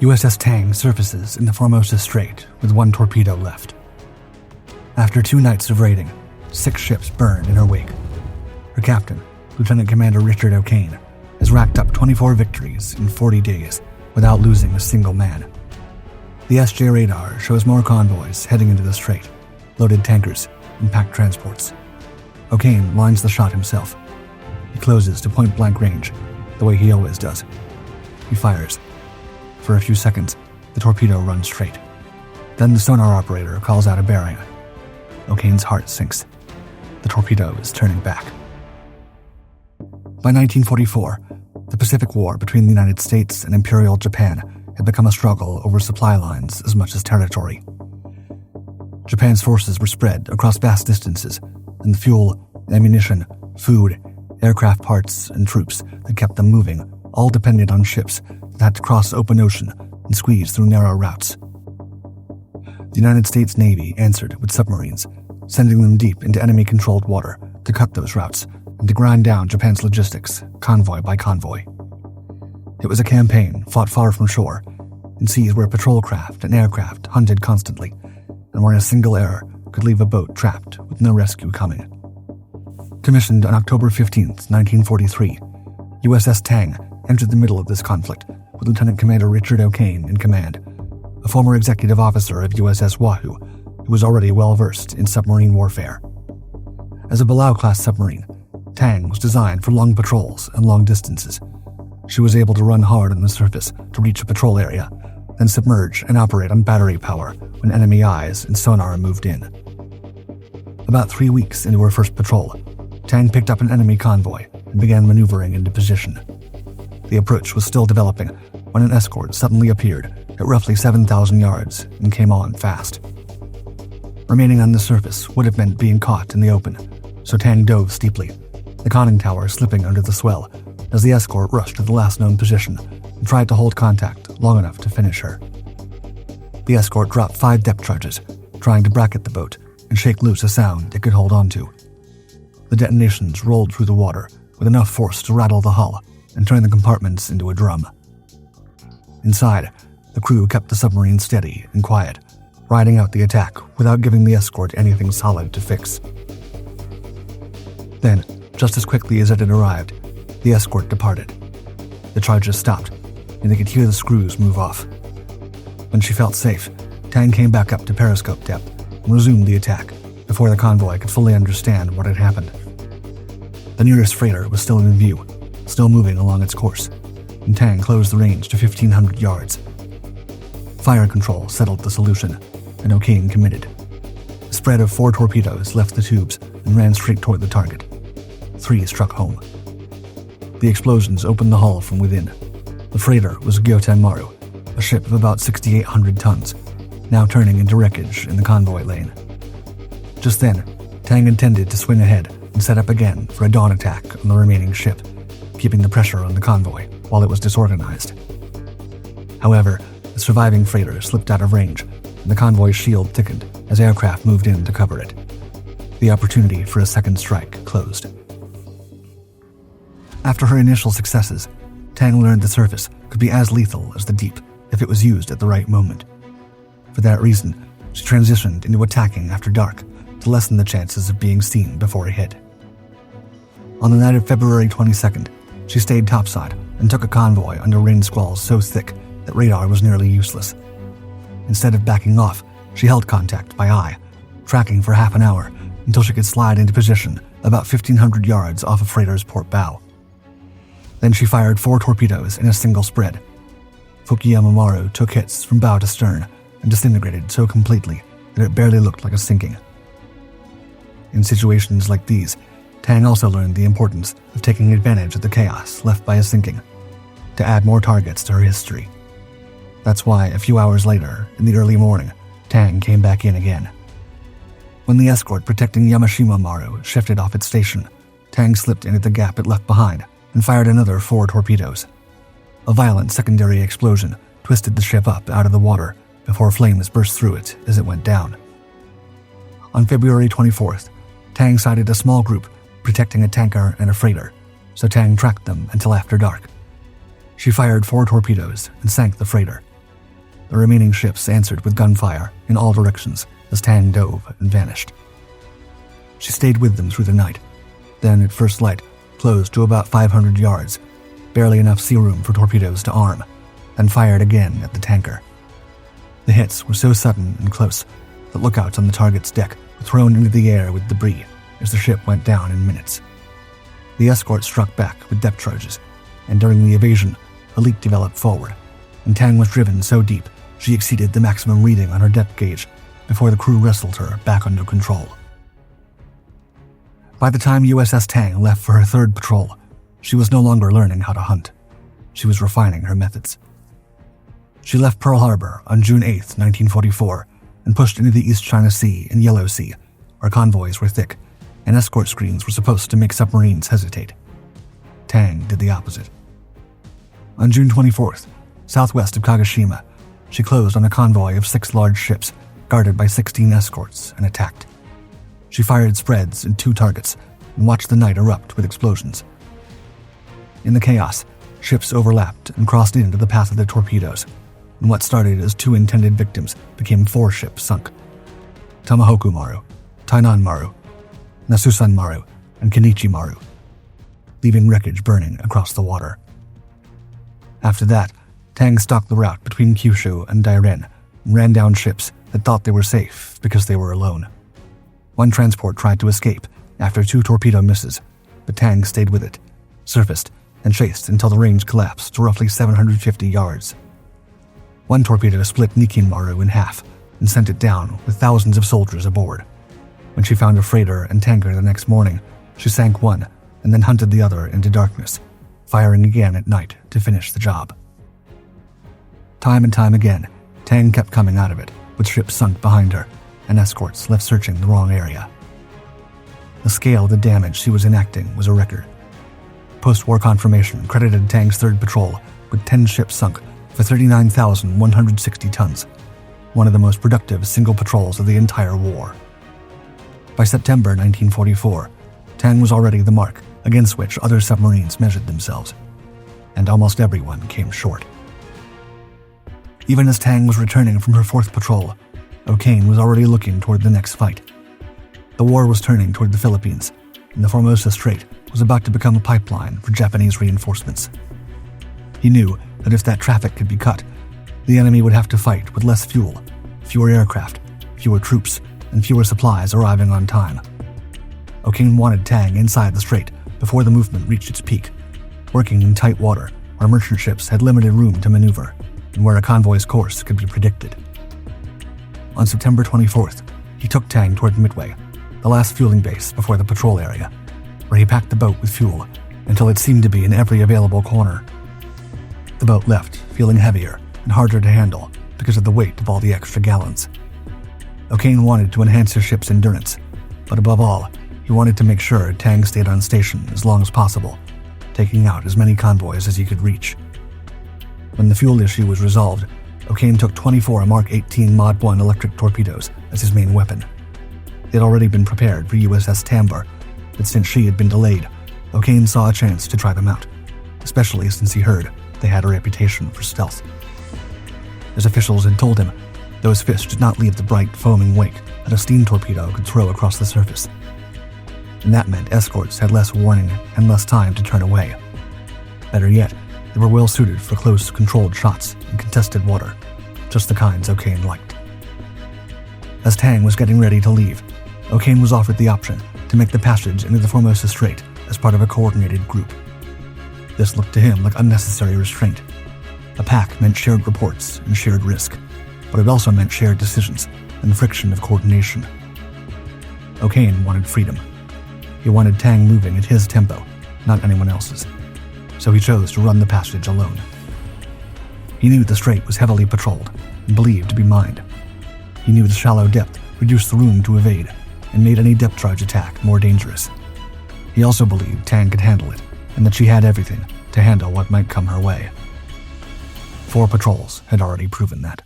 USS Tang surfaces in the Formosa Strait with one torpedo left. After 2 nights of raiding, 6 ships burn in her wake. Her captain, Lieutenant Commander Richard O'Kane, has racked up 24 victories in 40 days without losing a single man. The SJ radar shows more convoys heading into the strait, loaded tankers and packed transports. O'Kane lines the shot himself. He closes to point-blank range, the way he always does. He fires. For a few seconds, the torpedo runs straight. Then the sonar operator calls out a bearing. O'Kane's heart sinks. The torpedo is turning back. By 1944, the Pacific War between the United States and Imperial Japan had become a struggle over supply lines as much as territory. Japan's forces were spread across vast distances, and the fuel, ammunition, food, aircraft parts, and troops that kept them moving all depended on ships that had to cross open ocean and squeeze through narrow routes. The United States Navy answered with submarines, sending them deep into enemy-controlled water to cut those routes and to grind down Japan's logistics, convoy by convoy. It was a campaign fought far from shore, in seas where patrol craft and aircraft hunted constantly, and where a single error could leave a boat trapped with no rescue coming. Commissioned on October 15, 1943, USS Tang entered the middle of this conflict with Lieutenant Commander Richard O'Kane in command, a former executive officer of USS Wahoo who was already well-versed in submarine warfare. As a Belau-class submarine, Tang was designed for long patrols and long distances. She was able to run hard on the surface to reach a patrol area, then submerge and operate on battery power when enemy eyes and sonar moved in. About 3 weeks into her first patrol, Tang picked up an enemy convoy and began maneuvering into position. The approach was still developing when an escort suddenly appeared at roughly 7,000 yards and came on fast. Remaining on the surface would have meant being caught in the open, so Tang dove steeply, the conning tower slipping under the swell as the escort rushed to the last known position and tried to hold contact long enough to finish her. The escort dropped 5 depth charges, trying to bracket the boat and shake loose a sound it could hold onto. The detonations rolled through the water with enough force to rattle the hull and turn the compartments into a drum. Inside, the crew kept the submarine steady and quiet, riding out the attack without giving the escort anything solid to fix. Then, just as quickly as it had arrived, the escort departed. The charges stopped, and they could hear the screws move off. When she felt safe, Tang came back up to periscope depth and resumed the attack before the convoy could fully understand what had happened. The nearest freighter was still in view, still moving along its course, and Tang closed the range to 1,500 yards. Fire control settled the solution, and O'Kane committed. A spread of 4 torpedoes left the tubes and ran straight toward the target. 3 struck home. The explosions opened the hull from within. The freighter was Gyoten Maru, a ship of about 6,800 tons, now turning into wreckage in the convoy lane. Just then, Tang intended to swing ahead and set up again for a dawn attack on the remaining ship, keeping the pressure on the convoy while it was disorganized. However, the surviving freighter slipped out of range, and the convoy's shield thickened as aircraft moved in to cover it. The opportunity for a second strike closed. After her initial successes, Tang learned the surface could be as lethal as the deep if it was used at the right moment. For that reason, she transitioned into attacking after dark to lessen the chances of being seen before a hit. On the night of February 22nd, she stayed topside and took a convoy under rain squalls so thick that radar was nearly useless. Instead of backing off, she held contact by eye, tracking for half an hour until she could slide into position about 1,500 yards off a freighter's port bow. Then she fired 4 torpedoes in a single spread. Fukuyama Maru took hits from bow to stern and disintegrated so completely that it barely looked like a sinking. In situations like these, Tang also learned the importance of taking advantage of the chaos left by a sinking, to add more targets to her history. That's why a few hours later, in the early morning, Tang came back in again. When the escort protecting Yamashima Maru shifted off its station, Tang slipped into the gap it left behind and fired another 4 torpedoes. A violent secondary explosion twisted the ship up out of the water before flames burst through it as it went down. On February 24th, Tang sighted a small group protecting a tanker and a freighter, so Tang tracked them until after dark. She fired 4 torpedoes and sank the freighter, The remaining ships answered with gunfire in all directions as Tang dove and vanished. She stayed with them through the night, then at first light closed to about 500 yards, barely enough sea room for torpedoes to arm, and fired again at the tanker. The hits were so sudden and close that lookouts on the target's deck were thrown into the air with debris as the ship went down in minutes. The escort struck back with depth charges, and during the evasion, a leak developed forward, and Tang was driven so deep she exceeded the maximum reading on her depth gauge before the crew wrestled her back under control. By the time USS Tang left for her third patrol, she was no longer learning how to hunt. She was refining her methods. She left Pearl Harbor on June 8, 1944, and pushed into the East China Sea and Yellow Sea, where convoys were thick, and escort screens were supposed to make submarines hesitate. Tang did the opposite. On June 24th, southwest of Kagoshima, she closed on a convoy of 6 large ships guarded by 16 escorts and attacked. She fired spreads at 2 targets and watched the night erupt with explosions. In the chaos, ships overlapped and crossed into the path of the torpedoes, and what started as 2 intended victims became 4 ships sunk: Tomohoku Maru, Tainan Maru, Nasusan Maru, and Kenichi Maru, leaving wreckage burning across the water. After that, Tang stalked the route between Kyushu and Dairen and ran down ships that thought they were safe because they were alone. One transport tried to escape after 2 torpedo misses, but Tang stayed with it, surfaced, and chased until the range collapsed to roughly 750 yards. One torpedo split Nikin Maru in half and sent it down with thousands of soldiers aboard. When she found a freighter and tanker the next morning, she sank one and then hunted the other into darkness, firing again at night to finish the job. Time and time again, Tang kept coming out of it, with ships sunk behind her and escorts left searching the wrong area. The scale of the damage she was enacting was a record. Post-war confirmation credited Tang's third patrol with 10 ships sunk for 39,160 tons, one of the most productive single patrols of the entire war. By September 1944, Tang was already the mark against which other submarines measured themselves, and almost everyone came short. Even as Tang was returning from her 4th patrol, O'Kane was already looking toward the next fight. The war was turning toward the Philippines, and the Formosa Strait was about to become a pipeline for Japanese reinforcements. He knew that if that traffic could be cut, the enemy would have to fight with less fuel, fewer aircraft, fewer troops, and fewer supplies arriving on time. O'Kane wanted Tang inside the strait before the movement reached its peak, working in tight water where merchant ships had limited room to maneuver and where a convoy's course could be predicted. On September 24th, he took Tang toward Midway, the last fueling base before the patrol area, where he packed the boat with fuel until it seemed to be in every available corner. The boat left, feeling heavier and harder to handle because of the weight of all the extra gallons. O'Kane wanted to enhance his ship's endurance, but above all, he wanted to make sure Tang stayed on station as long as possible, taking out as many convoys as he could reach. When the fuel issue was resolved, O'Kane took 24 Mark 18 Mod 1 electric torpedoes as his main weapon. They had already been prepared for USS Tambar, but since she had been delayed, O'Kane saw a chance to try them out, especially since he heard they had a reputation for stealth. As officials had told him, those fish did not leave the bright, foaming wake that a steam torpedo could throw across the surface. And that meant escorts had less warning and less time to turn away. Better yet, they were well suited for close, controlled shots in contested water, just the kinds O'Kane liked. As Tang was getting ready to leave, O'Kane was offered the option to make the passage into the Formosa Strait as part of a coordinated group. This looked to him like unnecessary restraint. A pack meant shared reports and shared risk, but it also meant shared decisions and the friction of coordination. O'Kane wanted freedom. He wanted Tang moving at his tempo, not anyone else's, so he chose to run the passage alone. He knew the strait was heavily patrolled and believed to be mined. He knew the shallow depth reduced the room to evade and made any depth charge attack more dangerous. He also believed Tang could handle it, and that she had everything to handle what might come her way. 4 patrols had already proven that.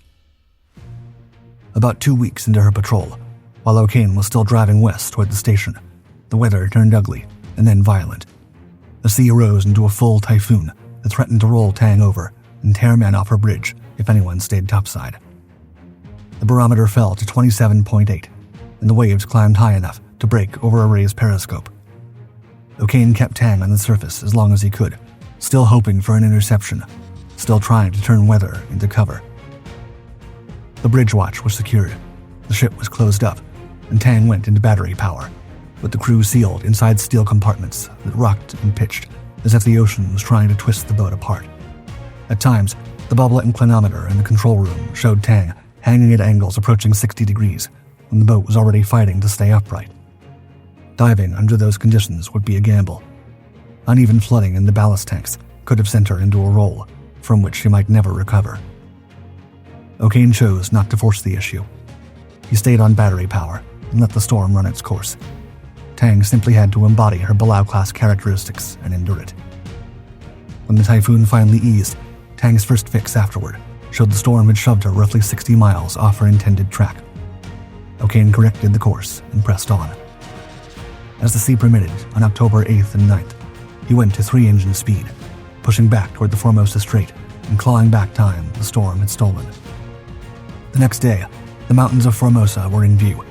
About 2 weeks into her patrol, while O'Kane was still driving west toward the station, the weather turned ugly and then violent. The sea rose into a full typhoon that threatened to roll Tang over and tear men off her bridge if anyone stayed topside. The barometer fell to 27.8, and the waves climbed high enough to break over a raised periscope. O'Kane kept Tang on the surface as long as he could, still hoping for an interception, still trying to turn weather into cover. The bridge watch was secured, the ship was closed up, and Tang went into battery power, with the crew sealed inside steel compartments that rocked and pitched as if the ocean was trying to twist the boat apart. At times, the bubble inclinometer in the control room showed Tang hanging at angles approaching 60 degrees when the boat was already fighting to stay upright. Diving under those conditions would be a gamble. Uneven flooding in the ballast tanks could have sent her into a roll from which she might never recover. O'Kane chose not to force the issue. He stayed on battery power and let the storm run its course. Tang simply had to embody her Belau-class characteristics and endure it. When the typhoon finally eased, Tang's first fix afterward showed the storm had shoved her roughly 60 miles off her intended track. O'Kane corrected the course and pressed on. As the sea permitted, on October 8th and 9th, he went to 3-engine speed, pushing back toward the Formosa Strait and clawing back time the storm had stolen. The next day, the mountains of Formosa were in view,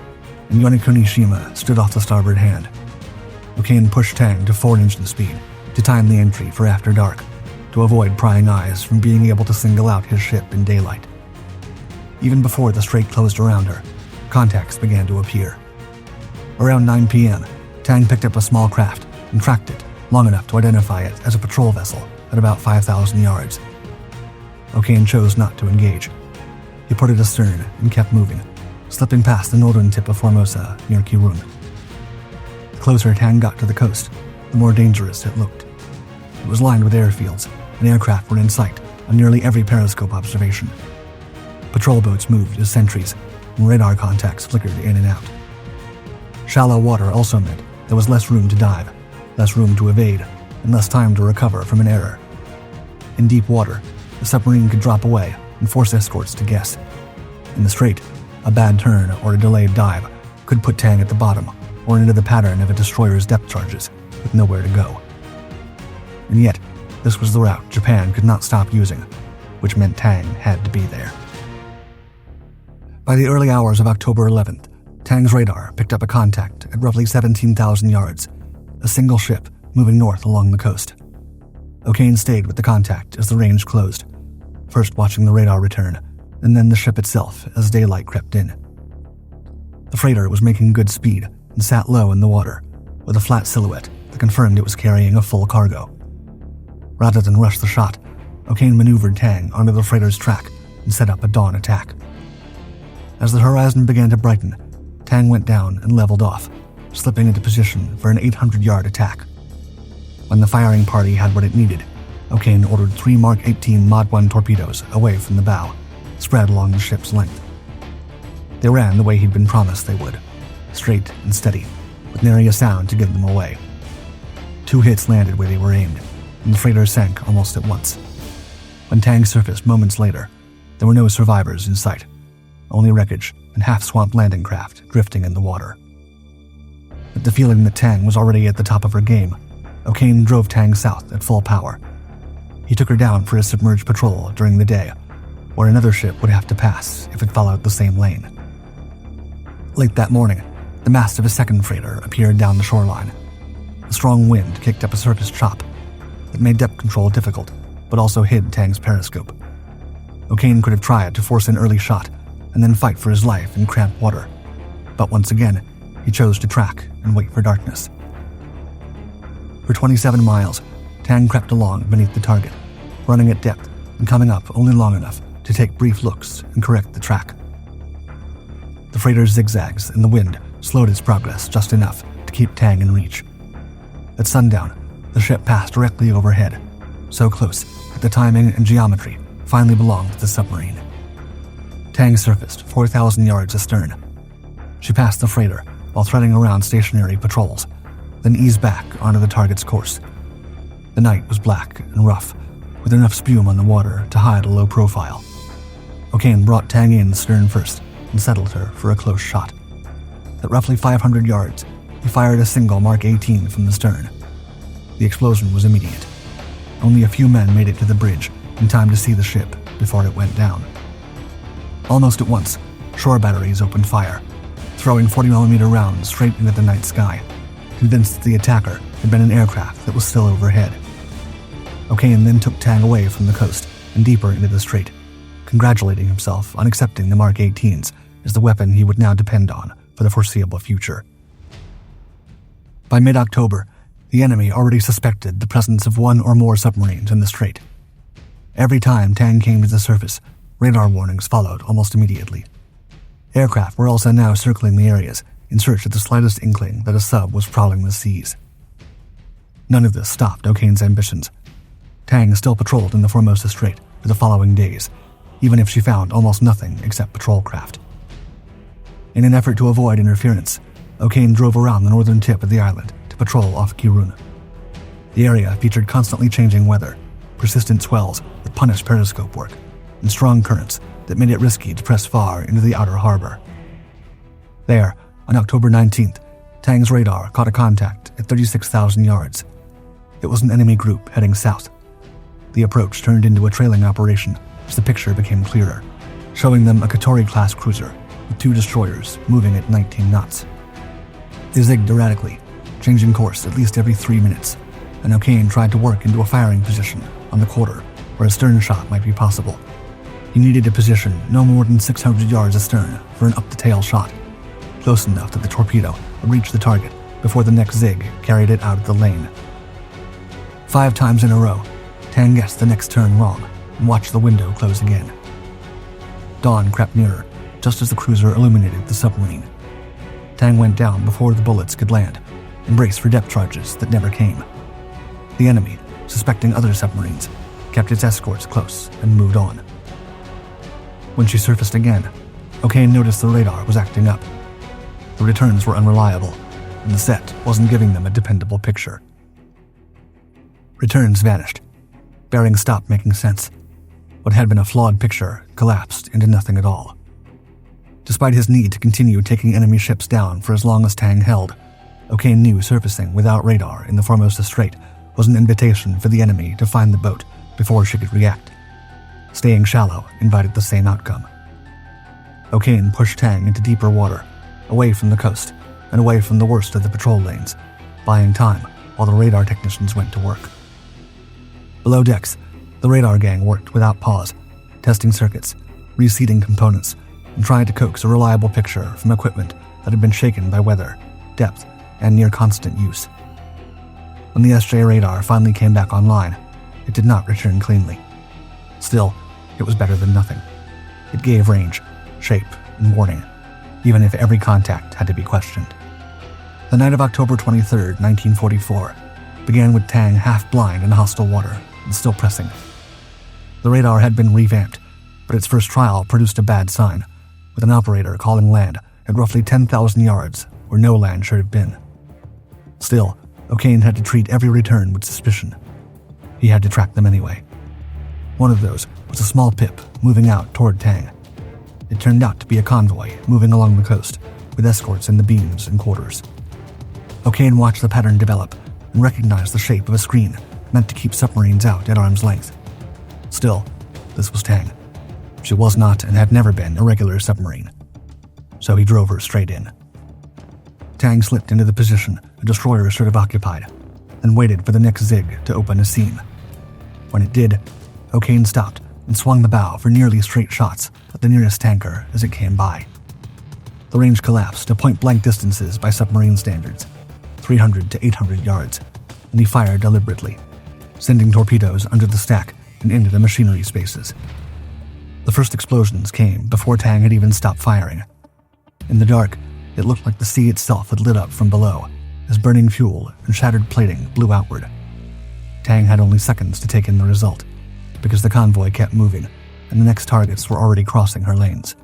and Yonikonishima stood off the starboard hand. O'Kane pushed Tang to 4-engine speed to time the entry for after dark, to avoid prying eyes from being able to single out his ship in daylight. Even before the strait closed around her, contacts began to appear. Around 9 p.m., Tang picked up a small craft and tracked it long enough to identify it as a patrol vessel at about 5,000 yards. O'Kane chose not to engage. He ported astern and kept moving, slipping past the northern tip of Formosa near Kirun. The closer Tang got to the coast, the more dangerous it looked. It was lined with airfields, and aircraft were in sight on nearly every periscope observation. Patrol boats moved as sentries, and radar contacts flickered in and out. Shallow water also meant there was less room to dive, less room to evade, and less time to recover from an error. In deep water, the submarine could drop away and force escorts to guess. In the strait, a bad turn or a delayed dive could put Tang at the bottom or into the pattern of a destroyer's depth charges with nowhere to go. And yet, this was the route Japan could not stop using, which meant Tang had to be there. By the early hours of October 11th, Tang's radar picked up a contact at roughly 17,000 yards, a single ship moving north along the coast. O'Kane stayed with the contact as the range closed, first watching the radar return, and then the ship itself as daylight crept in. The freighter was making good speed and sat low in the water, with a flat silhouette that confirmed it was carrying a full cargo. Rather than rush the shot, O'Kane maneuvered Tang onto the freighter's track and set up a dawn attack. As the horizon began to brighten, Tang went down and leveled off, slipping into position for an 800-yard attack. When the firing party had what it needed, O'Kane ordered 3 Mark 18 Mod 1 torpedoes away from the bow, spread along the ship's length. They ran the way he'd been promised they would, straight and steady, with nary a sound to give them away. 2 hits landed where they were aimed, and the freighter sank almost at once. When Tang surfaced moments later, there were no survivors in sight, only wreckage and half-swamped landing craft drifting in the water. With the feeling that Tang was already at the top of her game, O'Kane drove Tang south at full power. He took her down for a submerged patrol during the day, where another ship would have to pass if it followed the same lane. Late that morning, the mast of a second freighter appeared down the shoreline. A strong wind kicked up a surface chop that made depth control difficult, but also hid Tang's periscope. O'Kane could have tried to force an early shot and then fight for his life in cramped water, but once again, he chose to track and wait for darkness. For 27 miles, Tang crept along beneath the target, running at depth and coming up only long enough to take brief looks and correct the track. The freighter's zigzags and the wind slowed its progress just enough to keep Tang in reach. At sundown, the ship passed directly overhead, so close that the timing and geometry finally belonged to the submarine. Tang surfaced 4,000 yards astern. She passed the freighter while threading around stationary patrols, then eased back onto the target's course. The night was black and rough, with enough spume on the water to hide a low profile. O'Kane brought Tang in stern first and settled her for a close shot. At roughly 500 yards, he fired a single Mark 18 from the stern. The explosion was immediate. Only a few men made it to the bridge in time to see the ship before it went down. Almost at once, shore batteries opened fire, throwing 40mm rounds straight into the night sky, convinced that the attacker had been an aircraft that was still overhead. O'Kane then took Tang away from the coast and deeper into the strait, congratulating himself on accepting the Mark 18s as the weapon he would now depend on for the foreseeable future. By mid-October, the enemy already suspected the presence of one or more submarines in the strait. Every time Tang came to the surface, radar warnings followed almost immediately. Aircraft were also now circling the areas in search of the slightest inkling that a sub was prowling the seas. None of this stopped O'Kane's ambitions. Tang still patrolled in the Formosa Strait for the following days, even if she found almost nothing except patrol craft. In an effort to avoid interference, O'Kane drove around the northern tip of the island to patrol off Kirun. The area featured constantly changing weather, persistent swells that punished periscope work, and strong currents that made it risky to press far into the outer harbor. There, on October 19th, Tang's radar caught a contact at 36,000 yards. It was an enemy group heading south. The approach turned into a trailing operation as the picture became clearer, showing them a Katori-class cruiser with 2 destroyers moving at 19 knots. They zigged erratically, changing course at least every 3 minutes, and O'Kane tried to work into a firing position on the quarter where a stern shot might be possible. He needed a position no more than 600 yards astern for an up-the-tail shot, close enough that the torpedo would reach the target before the next zig carried it out of the lane. 5 times in a row, Tang guessed the next turn wrong and watched the window close again. Dawn crept nearer, just as the cruiser illuminated the submarine. Tang went down before the bullets could land and braced for depth charges that never came. The enemy, suspecting other submarines, kept its escorts close and moved on. When she surfaced again, O'Kane noticed the radar was acting up. The returns were unreliable, and the set wasn't giving them a dependable picture. Returns vanished. Bearings stopped making sense. What had been a flawed picture collapsed into nothing at all. Despite his need to continue taking enemy ships down for as long as Tang held, O'Kane knew surfacing without radar in the Formosa Strait was an invitation for the enemy to find the boat before she could react. Staying shallow invited the same outcome. O'Kane pushed Tang into deeper water, away from the coast and away from the worst of the patrol lanes, buying time while the radar technicians went to work. Below decks, the radar gang worked without pause, testing circuits, reseating components, and trying to coax a reliable picture from equipment that had been shaken by weather, depth, and near constant use. When the SJ radar finally came back online, it did not return cleanly. Still, it was better than nothing. It gave range, shape, and warning, even if every contact had to be questioned. The night of October 23, 1944, began with Tang half blind in hostile water and still pressing. The radar had been revamped, but its first trial produced a bad sign, with an operator calling land at roughly 10,000 yards where no land should have been. Still, O'Kane had to treat every return with suspicion. He had to track them anyway. One of those was a small pip moving out toward Tang. It turned out to be a convoy moving along the coast, with escorts in the beams and quarters. O'Kane watched the pattern develop and recognized the shape of a screen meant to keep submarines out at arm's length. Still, this was Tang. She was not and had never been a regular submarine. So he drove her straight in. Tang slipped into the position a destroyer should have occupied, and waited for the next zig to open a seam. When it did, O'Kane stopped and swung the bow for nearly straight shots at the nearest tanker as it came by. The range collapsed to point-blank distances by submarine standards, 300 to 800 yards, and he fired deliberately, sending torpedoes under the stack and into the machinery spaces. The first explosions came before Tang had even stopped firing. In the dark, it looked like the sea itself had lit up from below, as burning fuel and shattered plating blew outward. Tang had only seconds to take in the result, because the convoy kept moving, and the next targets were already crossing her lanes.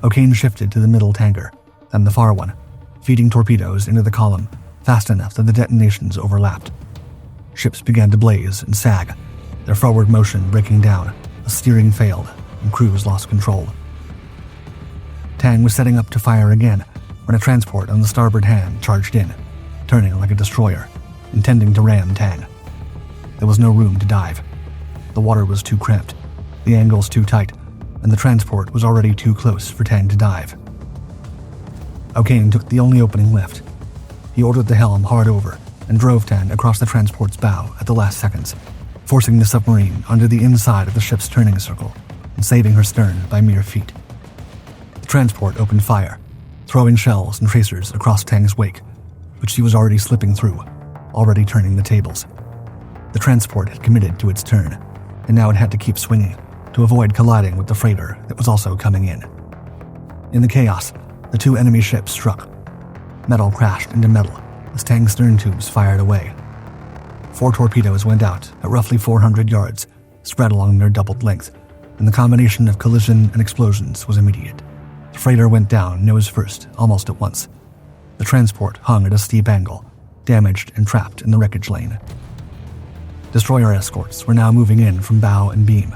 O'Kane shifted to the middle tanker, then the far one, feeding torpedoes into the column fast enough that the detonations overlapped. Ships began to blaze and sag, their forward motion breaking down as steering failed and crews lost control. Tang was setting up to fire again when a transport on the starboard hand charged in, turning like a destroyer, intending to ram Tang. There was no room to dive. The water was too cramped, the angles too tight, and the transport was already too close for Tang to dive. O'Kane took the only opening left. He ordered the helm hard over and drove Tang across the transport's bow at the last seconds, forcing the submarine under the inside of the ship's turning circle and saving her stern by mere feet. The transport opened fire, throwing shells and tracers across Tang's wake, which she was already slipping through, already turning the tables. The transport had committed to its turn, and now it had to keep swinging to avoid colliding with the freighter that was also coming in. In the chaos, the two enemy ships struck. Metal crashed into metal as Tang's stern tubes fired away. 4 torpedoes went out at roughly 400 yards, spread along their doubled length, and the combination of collision and explosions was immediate. The freighter went down nose first, almost at once. The transport hung at a steep angle, damaged and trapped in the wreckage lane. Destroyer escorts were now moving in from bow and beam.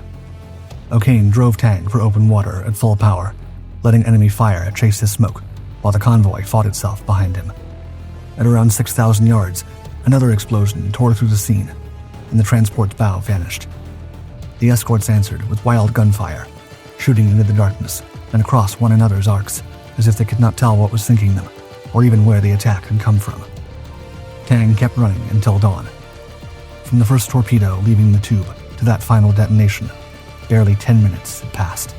O'Kane drove Tang for open water at full power, letting enemy fire chase his smoke, while the convoy fought itself behind him. At around 6,000 yards, another explosion tore through the scene, and the transport's bow vanished. The escorts answered with wild gunfire, shooting into the darkness and across one another's arcs, as if they could not tell what was sinking them, or even where the attack had come from. Tang kept running until dawn. From the first torpedo leaving the tube to that final detonation, barely 10 minutes had passed.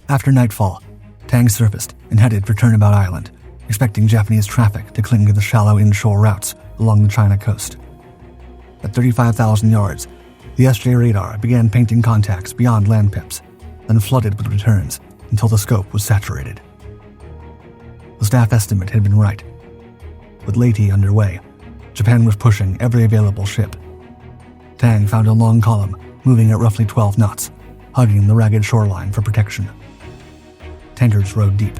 After nightfall, Tang surfaced and headed for Turnabout Island, expecting Japanese traffic to cling to the shallow inshore routes along the China coast. At 35,000 yards, the SJ radar began painting contacts beyond land pips, then flooded with returns until the scope was saturated. The staff estimate had been right. With Leyte underway, Japan was pushing every available ship. Tang found a long column moving at roughly 12 knots, hugging the ragged shoreline for protection. Tankers rode deep.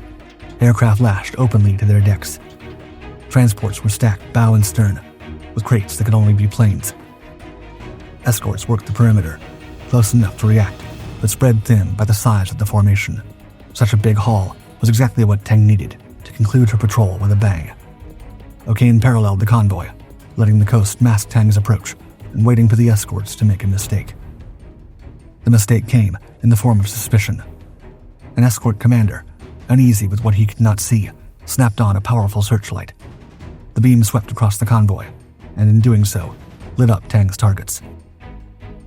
Aircraft lashed openly to their decks. Transports were stacked bow and stern, with crates that could only be planes. Escorts worked the perimeter, close enough to react, but spread thin by the size of the formation. Such a big haul was exactly what Tang needed to conclude her patrol with a bang. O'Kane paralleled the convoy, letting the coast mask Tang's approach and waiting for the escorts to make a mistake. The mistake came in the form of suspicion. An escort commander, uneasy with what he could not see, snapped on a powerful searchlight. The beam swept across the convoy, and in doing so, lit up Tang's targets.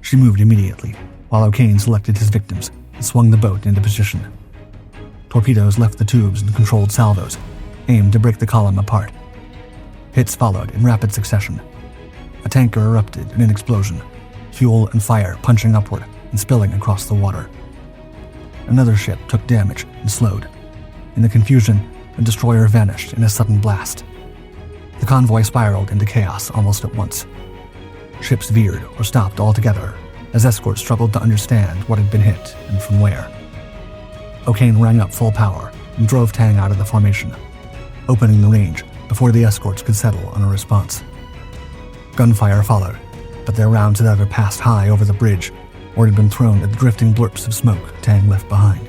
She moved immediately, while O'Kane selected his victims and swung the boat into position. Torpedoes left the tubes and controlled salvos, aimed to break the column apart. Hits followed in rapid succession. A tanker erupted in an explosion, fuel and fire punching upward and spilling across the water. Another ship took damage and slowed. In the confusion, a destroyer vanished in a sudden blast. The convoy spiraled into chaos almost at once. Ships veered or stopped altogether as escorts struggled to understand what had been hit and from where. O'Kane rang up full power and drove Tang out of the formation, opening the range before the escorts could settle on a response. Gunfire followed, but their rounds had either passed high over the bridge or had been thrown at the drifting blurps of smoke Tang left behind.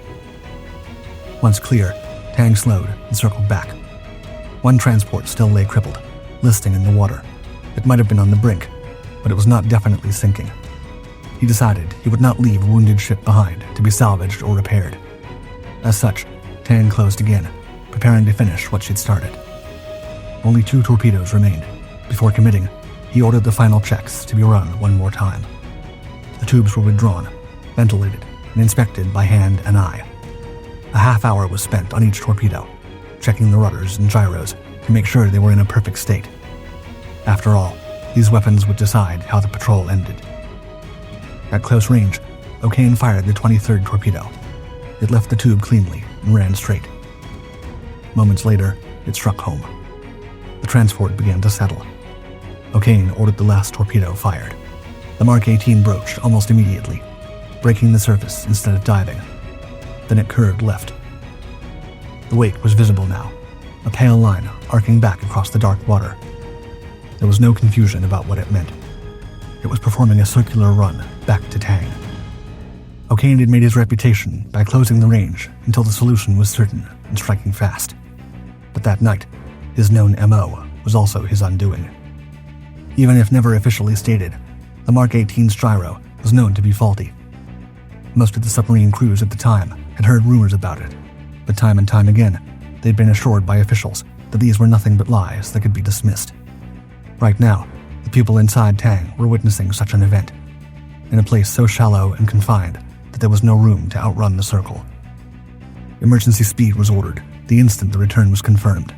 Once clear, Tang slowed and circled back. One transport still lay crippled, listing in the water. It might have been on the brink, but it was not definitely sinking. He decided he would not leave a wounded ship behind to be salvaged or repaired. As such, Tang closed again, preparing to finish what she'd started. Only 2 torpedoes remained. Before committing, he ordered the final checks to be run one more time. The tubes were withdrawn, ventilated, and inspected by hand and eye. A half hour was spent on each torpedo, checking the rudders and gyros to make sure they were in a perfect state. After all, these weapons would decide how the patrol ended. At close range, O'Kane fired the 23rd torpedo. It left the tube cleanly and ran straight. Moments later, it struck home. The transport began to settle. O'Kane ordered the last torpedo fired. The Mark 18 broached almost immediately, breaking the surface instead of diving. Then it curved left. The wake was visible now, a pale line arcing back across the dark water. There was no confusion about what it meant. It was performing a circular run back to Tang. O'Kane had made his reputation by closing the range until the solution was certain and striking fast. But that night, his known MO was also his undoing. Even if never officially stated, the Mark 18's gyro was known to be faulty, Most of the submarine crews at the time had heard rumors about it, but time and time again, they'd been assured by officials that these were nothing but lies that could be dismissed. Right now, the people inside Tang were witnessing such an event, in a place so shallow and confined that there was no room to outrun the circle. Emergency speed was ordered the instant the return was confirmed.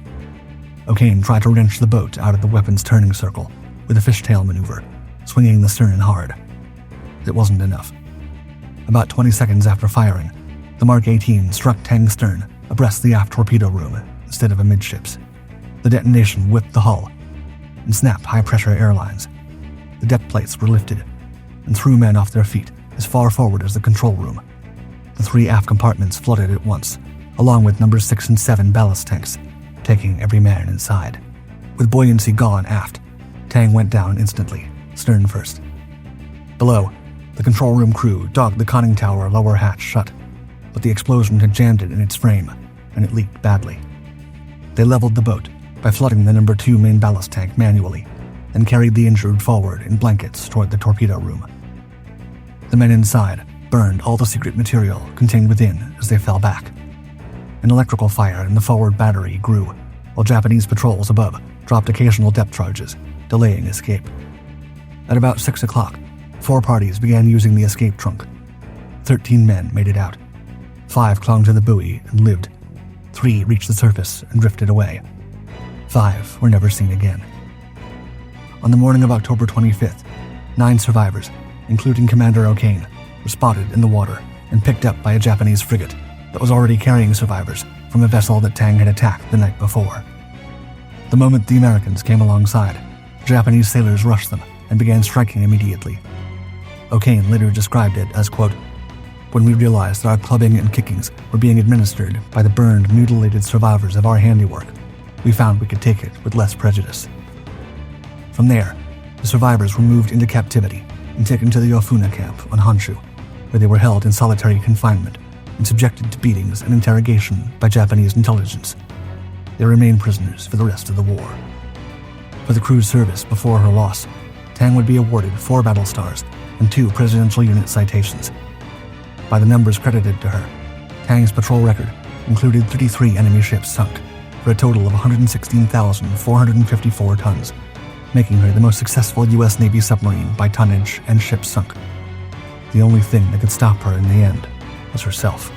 O'Kane tried to wrench the boat out of the weapon's turning circle with a fishtail maneuver, swinging the stern hard. It wasn't enough. About 20 seconds after firing, the Mark 18 struck Tang's stern abreast the aft torpedo room instead of amidships. The detonation whipped the hull and snapped high-pressure airlines. The deck plates were lifted and threw men off their feet as far forward as the control room. The 3 aft compartments flooded at once, along with numbers 6 and 7 ballast tanks, taking every man inside. With buoyancy gone aft, Tang went down instantly, stern first. Below, the control room crew dogged the conning tower lower hatch shut, but the explosion had jammed it in its frame, and it leaked badly. They leveled the boat by flooding the number 2 main ballast tank manually, and carried the injured forward in blankets toward the torpedo room. The men inside burned all the secret material contained within as they fell back. An electrical fire in the forward battery grew, while Japanese patrols above dropped occasional depth charges, delaying escape. At about 6 o'clock, 4 parties began using the escape trunk. 13 men made it out. 5 clung to the buoy and lived. 3 reached the surface and drifted away. 5 were never seen again. On the morning of October 25th, 9 survivors, including Commander O'Kane, were spotted in the water and picked up by a Japanese frigate that was already carrying survivors from a vessel that Tang had attacked the night before. The moment the Americans came alongside, Japanese sailors rushed them and began striking immediately. O'Kane later described it as, quote, "When we realized that our clubbing and kickings were being administered by the burned, mutilated survivors of our handiwork, we found we could take it with less prejudice." From there, the survivors were moved into captivity and taken to the Yofuna camp on Honshu, where they were held in solitary confinement and subjected to beatings and interrogation by Japanese intelligence. They remained prisoners for the rest of the war. For the crew's service before her loss, Tang would be awarded 4 battle stars and 2 Presidential Unit citations. By the numbers credited to her, Tang's patrol record included 33 enemy ships sunk, for a total of 116,454 tons, making her the most successful U.S. Navy submarine by tonnage and ships sunk. The only thing that could stop her in the end was herself.